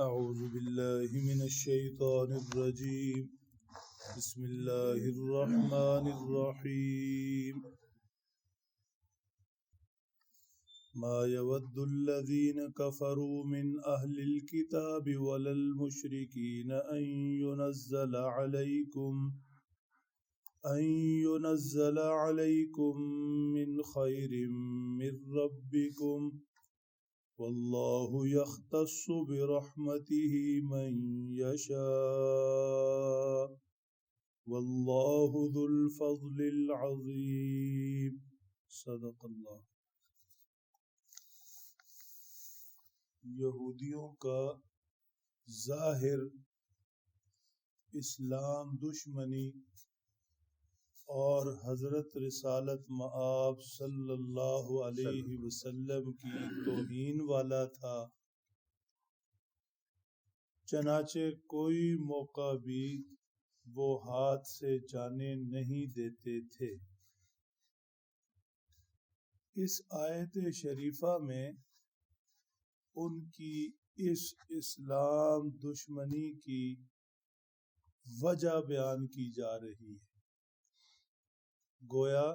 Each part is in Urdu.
أعوذ بالله من الشيطان الرجيم بسم الله الرحمن الرحيم ما يود الذين كفروا من أهل الكتاب ولا المشركين أن ينزل عليكم من خير من ربكم والله يختص برحمته من يشاء والله ذو الفضل العظيم صدق اللہ۔ یہودیوں کا ظاہر اسلام دشمنی اور حضرت رسالت مآب صلی اللہ علیہ وسلم کی توہین والا تھا، چنانچہ کوئی موقع بھی وہ ہاتھ سے جانے نہیں دیتے تھے۔ اس آیت شریفہ میں ان کی اس اسلام دشمنی کی وجہ بیان کی جا رہی ہے، گویا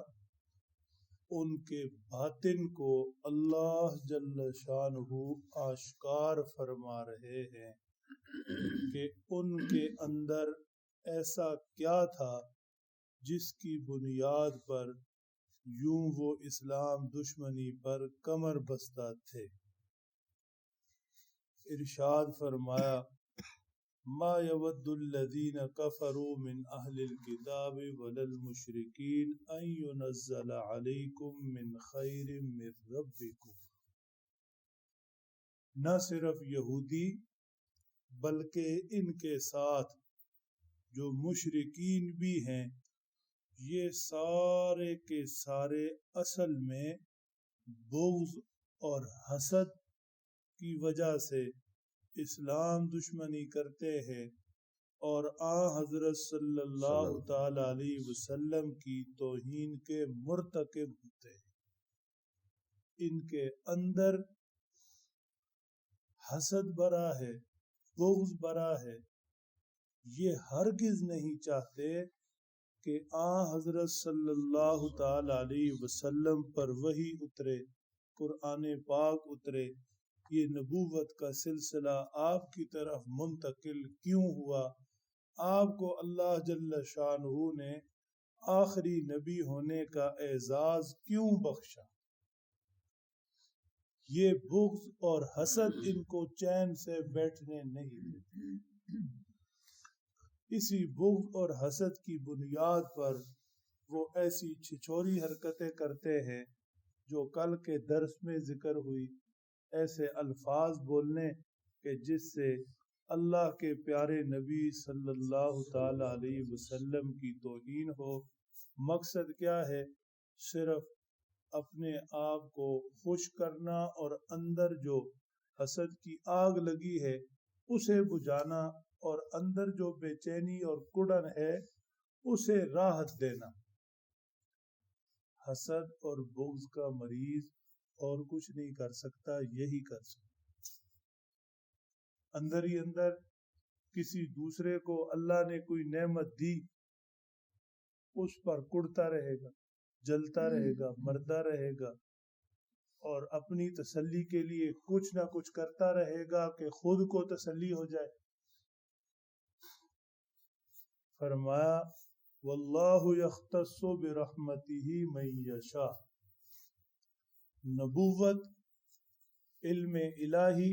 ان کے باطن کو اللہ جل شانہ آشکار فرما رہے ہیں کہ ان کے اندر ایسا کیا تھا جس کی بنیاد پر یوں وہ اسلام دشمنی پر کمر بستہ تھے۔ ارشاد فرمایا ما يود الذين كفروا من أهل الكتاب ولا المشركين أن ينزل عليكم من خير من ربكم۔ نہ صرف یہودی بلکہ ان کے ساتھ جو مشرکین بھی ہیں، یہ سارے کے سارے اصل میں بغض اور حسد کی وجہ سے اسلام دشمنی کرتے ہیں اور حضرت صلی اللہ تعالی علیہ وسلم کی توہین کے مرتکب ہوتے ہیں۔ ان کے اندر حسد بھرا ہے، بغض بھرا ہے، یہ ہرگز نہیں چاہتے کہ حضرت صلی اللہ تعالی علیہ وسلم پر وحی اترے، قرآن پاک اترے، یہ نبوت کا سلسلہ آپ کی طرف منتقل کیوں ہوا، آپ کو اللہ جل شانہ نے آخری نبی ہونے کا اعزاز کیوں بخشا۔ یہ بغض اور حسد ان کو چین سے بیٹھنے نہیں دیتے۔ اسی بغض اور حسد کی بنیاد پر وہ ایسی چھچوری حرکتیں کرتے ہیں جو کل کے درس میں ذکر ہوئی، ایسے الفاظ بولنے کہ جس سے اللہ کے پیارے نبی صلی اللہ تعالی علیہ وسلم کی توہین ہو۔ مقصد کیا ہے؟ صرف اپنے آپ کو خوش کرنا اور اندر جو حسد کی آگ لگی ہے اسے بجھانا، اور اندر جو بے چینی اور کڑن ہے اسے راحت دینا۔ حسد اور بغض کا مریض اور کچھ نہیں کر سکتا، یہی کر سکتا۔ اندر ہی اندر کسی دوسرے کو اللہ نے کوئی نعمت دی، اس پر کڑتا رہے گا، جلتا رہے گا، مرتا رہے گا، اور اپنی تسلی کے لیے کچھ نہ کچھ کرتا رہے گا کہ خود کو تسلی ہو جائے۔ فرمایا واللہ یختص برحمتہ من یشاء۔ نبوت، علم الہی،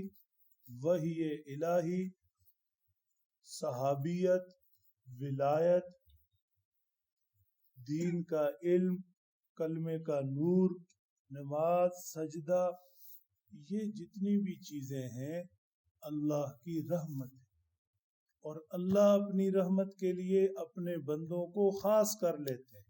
وحی الہی، صحابیت، ولایت، دین کا علم، کلمے کا نور، نماز، سجدہ، یہ جتنی بھی چیزیں ہیں اللہ کی رحمت ہے، اور اللہ اپنی رحمت کے لیے اپنے بندوں کو خاص کر لیتے ہیں،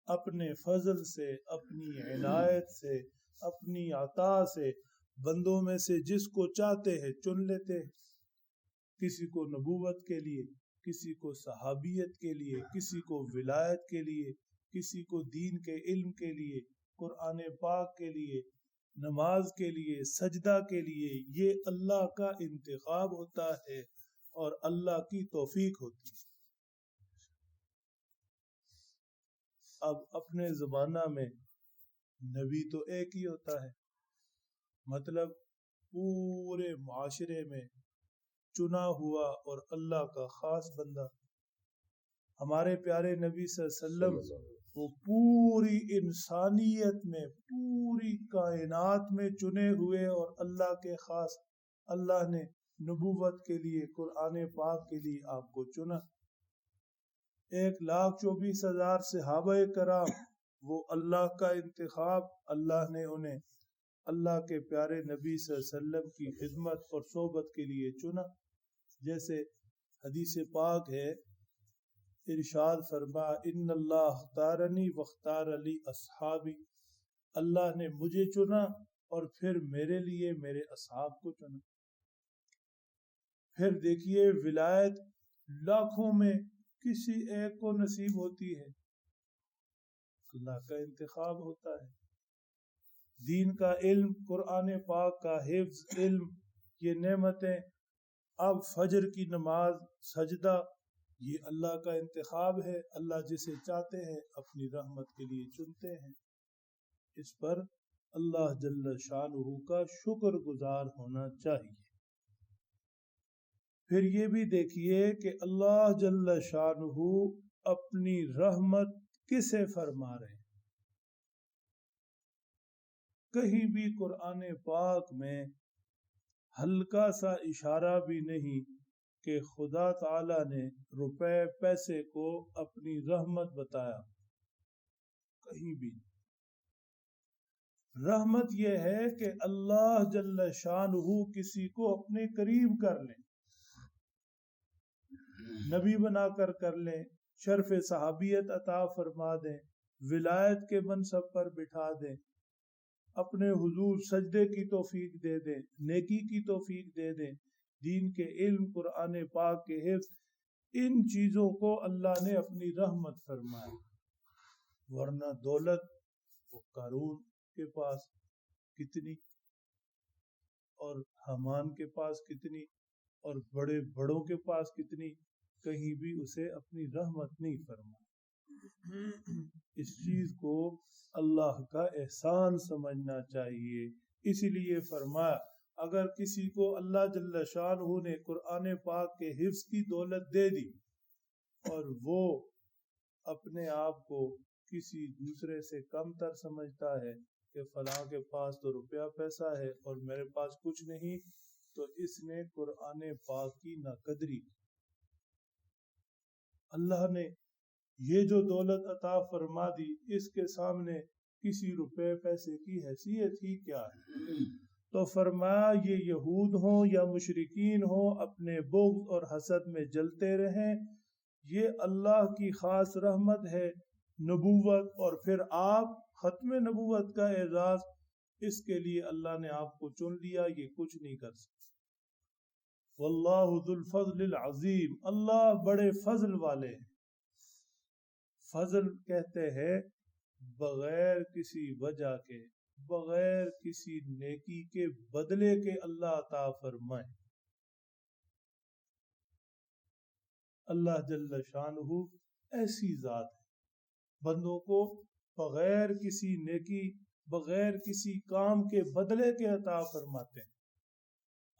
اپنے فضل سے، اپنی عنایت سے، اپنی عطا سے بندوں میں سے جس کو چاہتے ہیں چن لیتے ہیں۔ کسی کو نبوت کے لیے، کسی کو صحابیت کے لیے، کسی کو ولایت کے لیے، کسی کو دین کے علم کے لیے، قرآن پاک کے لیے، نماز کے لیے، سجدہ کے لیے، یہ اللہ کا انتخاب ہوتا ہے اور اللہ کی توفیق ہوتی ہے۔ اب اپنے زمانہ میں نبی تو ایک ہی ہوتا ہے، مطلب پورے معاشرے میں چنا ہوا اور اللہ کا خاص بندہ۔ ہمارے پیارے نبی صلی اللہ علیہ وسلم وہ پوری انسانیت میں، پوری کائنات میں چنے ہوئے اور اللہ کے خاص۔ اللہ نے نبوت کے لیے، قرآن پاک کے لیے آپ کو چنا۔ 1,24,000 صحابہ کرام، وہ اللہ کا انتخاب، اللہ نے انہیں اللہ کے پیارے نبی صلی اللہ علیہ وسلم کی خدمت اور صحبت کے لیے چنا۔ جیسے حدیث پاک ہے، ارشاد فرما، ان اللہ اختارنی واختار لی اصحابی، اللہ نے مجھے چنا اور پھر میرے لیے میرے اصحاب کو چنا۔ پھر دیکھیے، ولایت لاکھوں میں کسی ایک کو نصیب ہوتی ہے، اللہ کا انتخاب ہوتا ہے۔ دین کا علم، قرآن پاک کا حفظ، علم، یہ نعمتیں، اب فجر کی نماز، سجدہ، یہ اللہ کا انتخاب ہے۔ اللہ جسے چاہتے ہیں اپنی رحمت کے لیے چنتے ہیں۔ اس پر اللہ جل شانہ کا شکر گزار ہونا چاہیے۔ پھر یہ بھی دیکھیے کہ اللہ جل شانہ اپنی رحمت کسے فرما رہے ہیں۔ کہیں بھی قرآن پاک میں ہلکا سا اشارہ بھی نہیں کہ خدا تعالی نے روپے پیسے کو اپنی رحمت بتایا، کہیں بھی۔ رحمت یہ ہے کہ اللہ جل شانہ کسی کو اپنے قریب کر لیں، نبی بنا کر لیں، شرف صحابیت عطا فرما دیں، ولایت کے منصب پر بٹھا دیں، اپنے حضور سجدے کی توفیق دے دیں، نیکی کی توفیق دے دیں، دین کے علم، قرآن پاک کے حفظ، ان چیزوں کو اللہ نے اپنی رحمت فرمایا۔ ورنہ دولت وہ قارون کے پاس کتنی، اور حامان کے پاس کتنی، اور بڑے بڑوں کے پاس کتنی، کہیں بھی اسے اپنی رحمت نہیں فرمائی۔ اس چیز کو اللہ کا احسان سمجھنا چاہیے۔ اسی لیے فرمایا، اگر کسی کو اللہ جل شانہ نے قرآن پاک کے حفظ کی دولت دے دی اور وہ اپنے آپ کو کسی دوسرے سے کم تر سمجھتا ہے کہ فلاں کے پاس تو روپیہ پیسہ ہے اور میرے پاس کچھ نہیں، تو اس نے قرآن پاک کی ناقدری کی۔ اللہ نے یہ جو دولت عطا فرما دی، اس کے سامنے کسی روپے پیسے کی حیثیت ہی کیا ہے؟ تو فرمایا، یہ یہود ہوں یا مشرکین ہوں، اپنے بغض اور حسد میں جلتے رہیں، یہ اللہ کی خاص رحمت ہے، نبوت، اور پھر آپ ختم نبوت کا اعزاز، اس کے لیے اللہ نے آپ کو چن لیا، یہ کچھ نہیں کر سکتے۔ واللہ ذو الفضل العظیم، اللہ بڑے فضل والے ہیں۔ فضل کہتے ہیں بغیر کسی وجہ کے، بغیر کسی نیکی کے بدلے کے اللہ عطا فرمائے۔ اللہ جل شانہ ایسی ذات ہے، بندوں کو بغیر کسی نیکی، بغیر کسی کام کے بدلے کے عطا فرماتے ہیں۔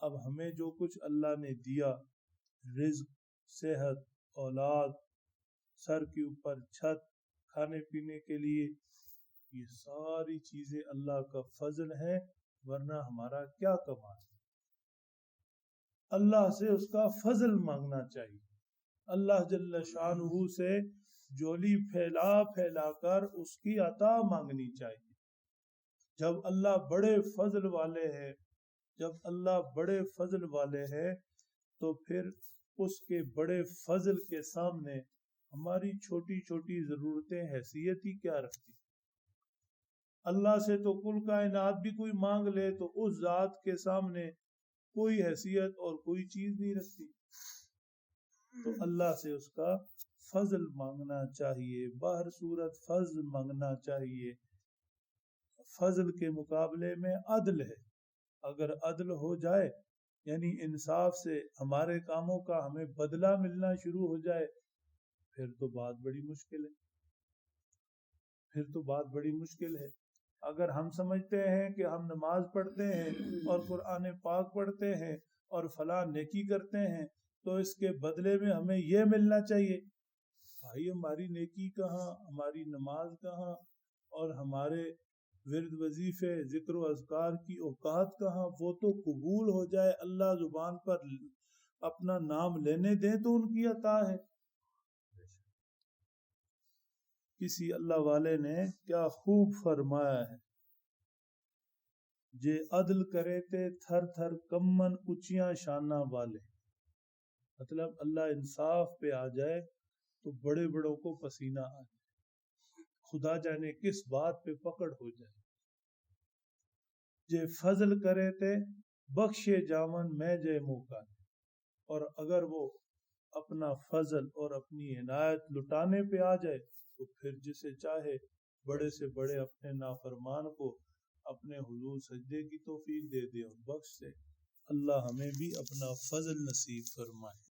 اب ہمیں جو کچھ اللہ نے دیا، رزق، صحت، اولاد، سر کے اوپر چھت، کھانے پینے کے لیے، یہ ساری چیزیں اللہ کا فضل ہے، ورنہ ہمارا کیا کمال ہے؟ اللہ سے اس کا فضل مانگنا چاہیے، اللہ جل شانہ سے جولی پھیلا پھیلا کر اس کی عطا مانگنی چاہیے۔ جب اللہ بڑے فضل والے ہیں، جب اللہ بڑے فضل والے ہیں، تو پھر اس کے بڑے فضل کے سامنے ہماری چھوٹی چھوٹی ضرورتیں حیثیت ہی کیا رکھتی؟ اللہ سے تو کل کائنات بھی کوئی مانگ لے تو اس ذات کے سامنے کوئی حیثیت اور کوئی چیز نہیں رکھتی۔ تو اللہ سے اس کا فضل مانگنا چاہیے، باہر صورت فضل مانگنا چاہیے۔ فضل کے مقابلے میں عدل ہے. اگر عدل ہو جائے یعنی انصاف سے ہمارے کاموں کا ہمیں بدلہ ملنا شروع ہو جائے پھر تو بات بڑی مشکل ہے. اگر ہم سمجھتے ہیں کہ ہم نماز پڑھتے ہیں اور قرآن پاک پڑھتے ہیں اور فلاں نیکی کرتے ہیں تو اس کے بدلے میں ہمیں یہ ملنا چاہیے، بھائی ہماری نیکی کہاں، ہماری نماز کہاں، اور ہمارے ورد وظیفے ذکر و اذکار کی اوقات کہاں؟ وہ تو قبول ہو جائے، اللہ زبان پر اپنا نام لینے دیں تو ان کی عطا ہے. کسی اللہ والے نے کیا خوب فرمایا ہے، جے عدل کرے تے تھر تھر کمن اچیاں شاناں والے. مطلب اللہ انصاف پہ آ جائے تو بڑے بڑوں کو پسینہ آ جائے، خدا جانے کس بات پہ پکڑ ہو جائے. جے فضل کرے تے بخشے جاون میں جے موقع، اور اگر وہ اپنا فضل اور اپنی عنایت لٹانے پہ آ جائے تو پھر جسے چاہے بڑے سے بڑے اپنے نافرمان کو اپنے حضور سجدے کی توفیق دے دے اور بخش دے. اللہ ہمیں بھی اپنا فضل نصیب فرمائے.